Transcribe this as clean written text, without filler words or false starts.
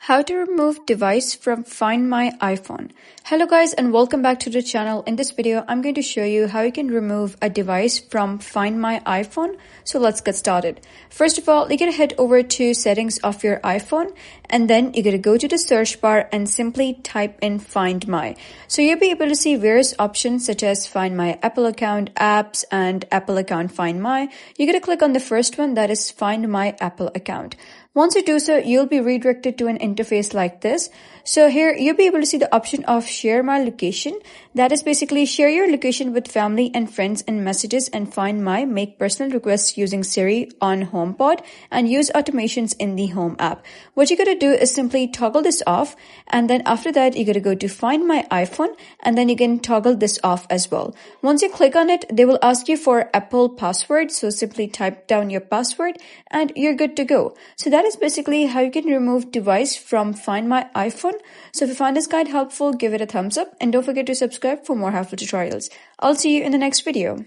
How to remove device from Find My iPhone. Hello guys and welcome back to the channel. In this video, I'm going to show you how you can remove a device from Find My iPhone. So let's get started. First of all, you're going to head over to settings of your iPhone and then you're going to go to the search bar and simply type in Find My. So you'll be able to see various options such as Find My Apple account, apps, and Apple account Find My. You're going to click on the first one, that is Find My Apple account. Once you do so, you'll be redirected to an interface like this. So here you'll be able to see the option of share my location. That is basically share your location with family and friends in messages and Find My, make personal requests using Siri on HomePod and use automations in the Home app. What you're going to do is simply toggle this off, and then after that you're going to go to Find My iPhone and then you can toggle this off as well. Once you click on it, they will ask you for Apple password. So simply type down your password and you're good to go. So that is basically how you can remove device from Find My iPhone. So if you find this guide helpful, give it a thumbs up and don't forget to subscribe for more helpful tutorials. I'll see you in the next video.